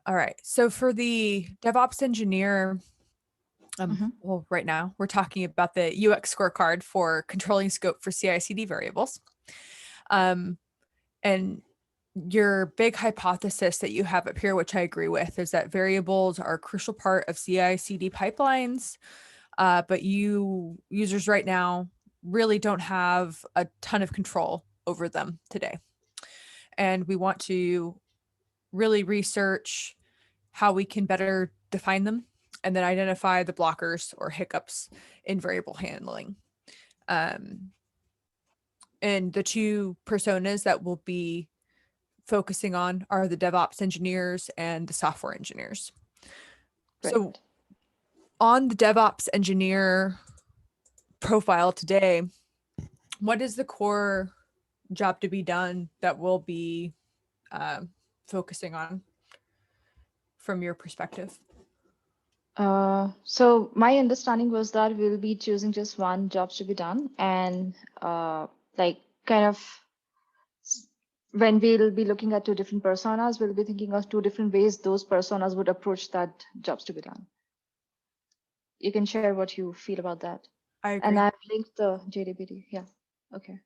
All right. So for the DevOps engineer, well, right now we're talking about the UX scorecard for controlling scope for CI/CD variables. And your big hypothesis that you have up here, which I agree with, is that variables are a crucial part of CI/CD pipelines, but users right now really don't have a ton of control over them today. And we want to really research how we can better define them and then identify the blockers or hiccups in variable handling. And the two personas that we'll be focusing on are the DevOps engineers and the software engineers. Right. So on the DevOps engineer profile today, what is the core job to be done that we'll be focusing on from your perspective? So my understanding was that we'll be choosing just one jobs to be done, and like kind of when we'll be looking at two different personas, we'll be thinking of two different ways those personas would approach that jobs to be done. You can share what you feel about that. I And agree. I've linked the JDBD. Yeah. Okay.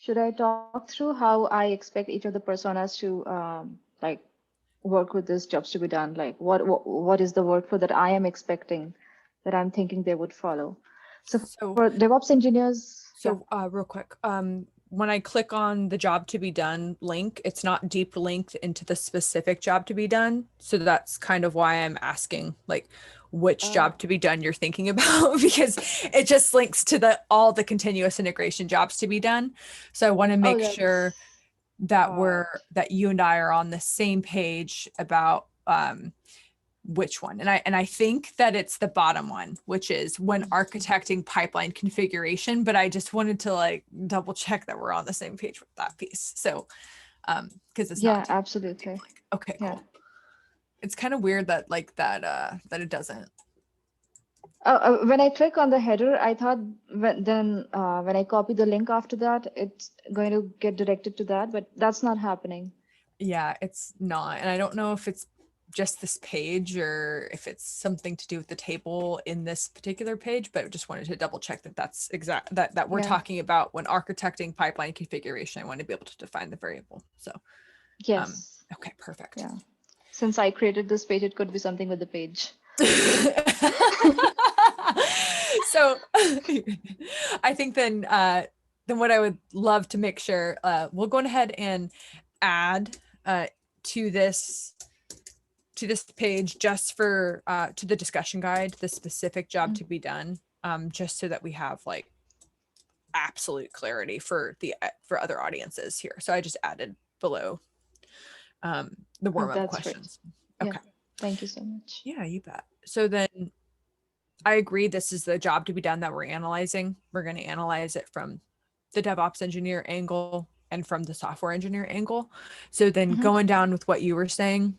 Should I talk through how I expect each of the personas to like work with this jobs to be done? Like what is the workflow that I am expecting, that I'm thinking they would follow? So So, for DevOps engineers, yeah. real quick, when I click on the job to be done link, it's not deep linked into the specific job to be done. So that's kind of why I'm asking, like, which Uh, job to be done you're thinking about, because it just links to all the continuous integration jobs to be done. So I want to oh, make that's sure that all right. that you and I are on the same page about which one. And I think that it's the bottom one, which is when architecting pipeline configuration, but I just wanted to like double check that we're on the same page with that piece. So because it's not Yeah, deep absolutely. link. Okay, Yeah. cool. It's kind of weird that like that it doesn't. When I click on the header, I thought when I copy the link after that, it's going to get directed to that, but that's not happening. Yeah, it's not. And I don't know if it's just this page or if it's something to do with the table in this particular page, but I just wanted to double check that that's exact that we're Yeah. talking about when architecting pipeline configuration. I want to be able to define the variable. So, Yes. okay, perfect. Yeah. Since I created this page, it could be something with the page. So I think then what I would love to make sure we'll go ahead and add to this page just for to the discussion guide the specific job to be done, just so that we have like absolute clarity for for other audiences here. So I just added below the Oh, warm-up that's great. questions. Yeah. Okay. Thank you so much. Yeah, you bet. So then I agree this is the job to be done that we're analyzing. We're going to analyze it from the DevOps engineer angle and from the software engineer angle. So then Mhm. going down with what you were saying,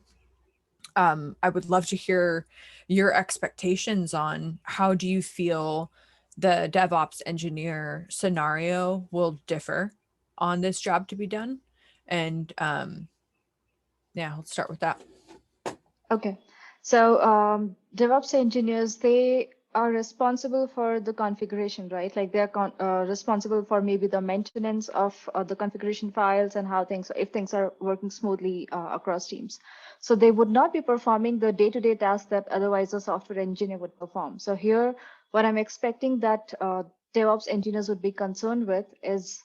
I would love to hear your expectations on how do you feel the DevOps engineer scenario will differ on this job to be done. And yeah, let's start with that. Okay. So DevOps engineers, they are responsible for the configuration, right? Like they're responsible for maybe the maintenance of the configuration files and how if things are working smoothly across teams. So they would not be performing the day-to-day tasks that otherwise a software engineer would perform. So here, what I'm expecting that DevOps engineers would be concerned with is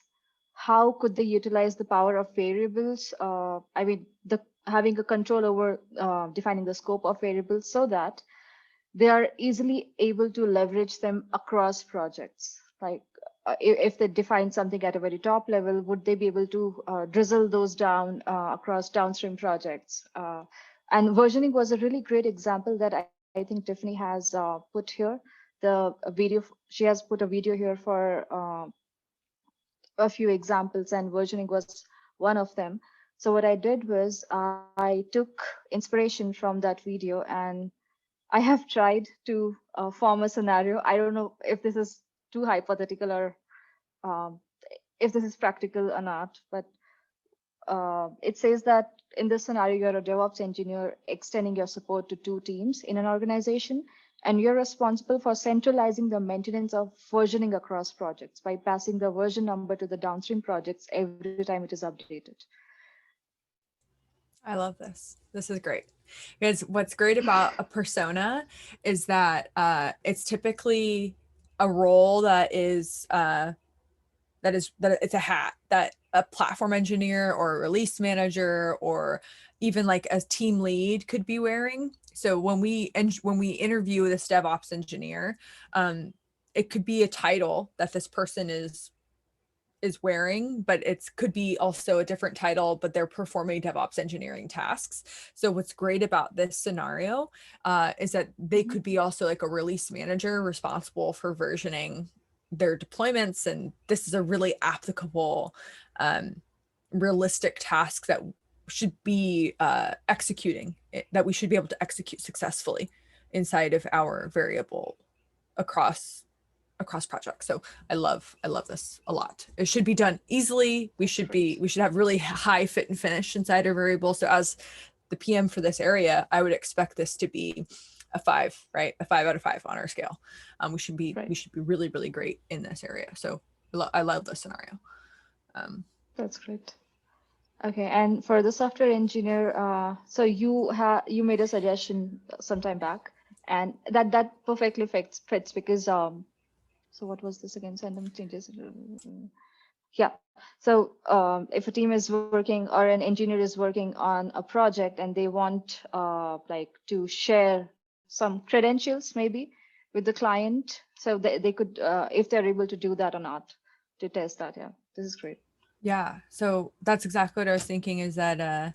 how could they utilize the power of variables? I mean, the having a control over defining the scope of variables so that they are easily able to leverage them across projects. Like if they define something at a very top level, would they be able to drizzle those down across downstream projects? And versioning was a really great example that I think Tiffany has put here. The video, she has put a video here for a few examples, and versioning was one of them. So what I did was I took inspiration from that video and I have tried to form a scenario. I don't know if this is too hypothetical or um, if this is practical or not, but it says that in this scenario, you're a DevOps engineer extending your support to two teams in an organization, and you're responsible for centralizing the maintenance of versioning across projects by passing the version number to the downstream projects every time it is updated. I love this. This is great. Because what's great about a persona is that it's typically a role that it's a hat that a platform engineer or a release manager or even like a team lead could be wearing. So when we interview this DevOps engineer, it could be a title that this person is wearing, but it could be also a different title, but they're performing DevOps engineering tasks. So what's great about this scenario is that they could be also like a release manager responsible for versioning their deployments. And this is a really applicable, realistic task that should be that we should be able to execute successfully inside of our variable across projects. So I love this a lot. It should be done easily. We should have really high fit and finish inside our variable. So as the PM for this area, I would expect this to be a 5, right? A 5 out of 5 on our scale. We should be really, really great in this area. So I love this scenario. That's great. Okay, and for the software engineer, so you made a suggestion some time back, and that perfectly fits because so what was this again? Random changes. Yeah. So if a team is working or an engineer is working on a project and they want like to share some credentials maybe with the client, so they could if they're able to do that or not to test that. Yeah, this is great. Yeah. So that's exactly what I was thinking is that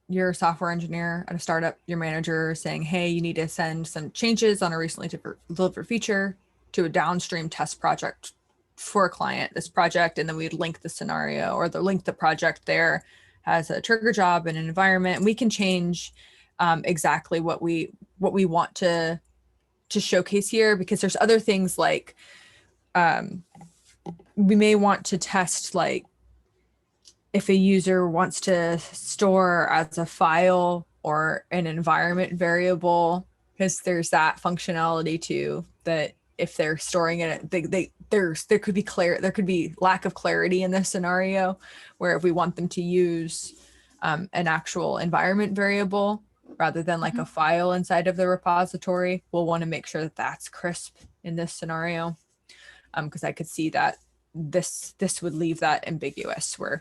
you're a software engineer at a startup, your manager is saying, hey, you need to send some changes on a recently delivered feature to a downstream test project for a client, this project, and then we'd link the scenario or link the project there has a trigger job and an environment. And we can change exactly what we want to showcase here, because there's other things like we may want to test like if a user wants to store as a file or an environment variable, because there's that functionality too, that if they're storing it, there could be lack of clarity in this scenario, where if we want them to use an actual environment variable rather than like a file inside of the repository, we'll want to make sure that that's crisp in this scenario, because I could see that this would leave that ambiguous, where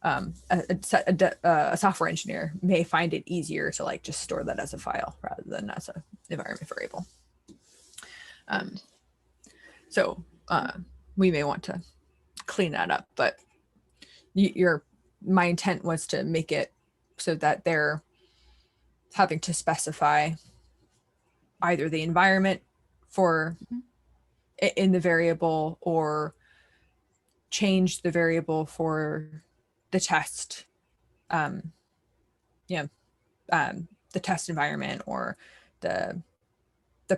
a software engineer may find it easier to like just store that as a file rather than as an environment variable. So we may want to clean that up, but my intent was to make it so that they're having to specify either the environment for in the variable or change the variable for the test, the test environment or the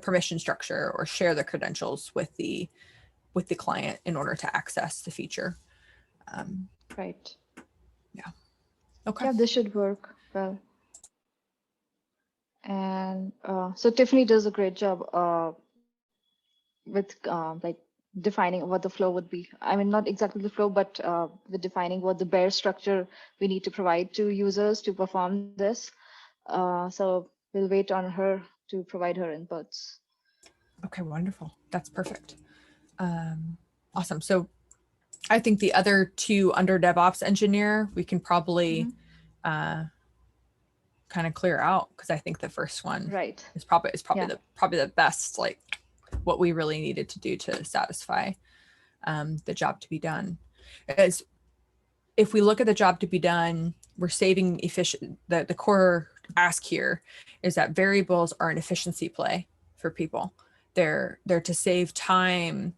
permission structure, or share the credentials with the client in order to access the feature. Right. Yeah. Okay. Yeah, this should work well. And so Tiffany does a great job with like defining what the flow would be. I mean, not exactly the flow, but with defining what the bare structure we need to provide to users to perform this. So we'll wait on her to provide her inputs. Okay, wonderful. That's perfect. Awesome. So I think the other two under DevOps engineer, we can probably kind of clear out, because I think the first one is probably the best, like what we really needed to do to satisfy the job to be done. As if we look at the job to be done, we're saving the core ask here is that variables are an efficiency play for people. They're to save time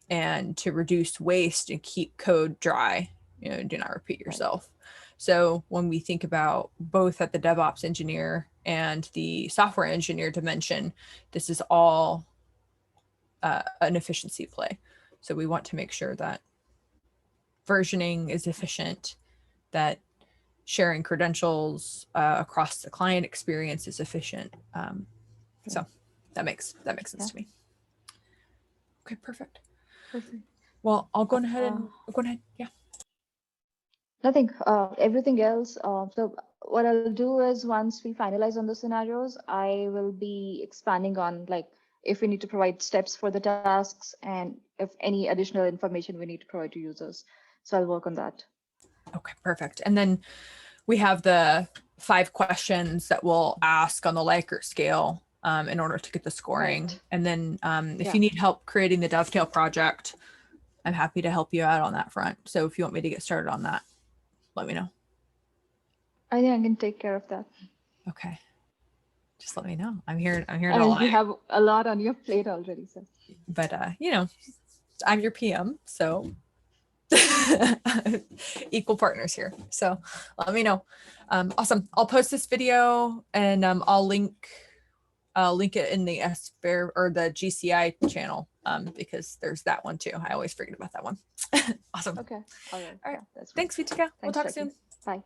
and to reduce waste and keep code dry, do not repeat yourself. So when we think about both at the DevOps engineer and the software engineer dimension, this is all an efficiency play. So we want to make sure that versioning is efficient, that sharing credentials across the client experience is efficient. So that makes sense to me. Okay, perfect. Well, I'll go ahead and go ahead. Yeah. Nothing. Everything else. So what I'll do is once we finalize on the scenarios, I will be expanding on like if we need to provide steps for the tasks and if any additional information we need to provide to users. So I'll work on that. Okay, perfect. And then we have the 5 questions that we'll ask on the Likert scale in order to get the scoring. Right. And then if you need help creating the Dovetail project, I'm happy to help you out on that front. So if you want me to get started on that, let me know. I think I can take care of that. Okay. Just let me know. I'm here. I'm here to I mean, lie. you have a lot on your plate already, so. But you know, I'm your PM, so equal partners here. So let me know. Awesome. I'll post this video and I'll link it in the SBEAR or the GCI channel because there's that one too. I always forget about that one. Awesome. Okay. All right. All right. Yeah, that's Thanks, Vitika. We'll talk Jackie. soon. Bye.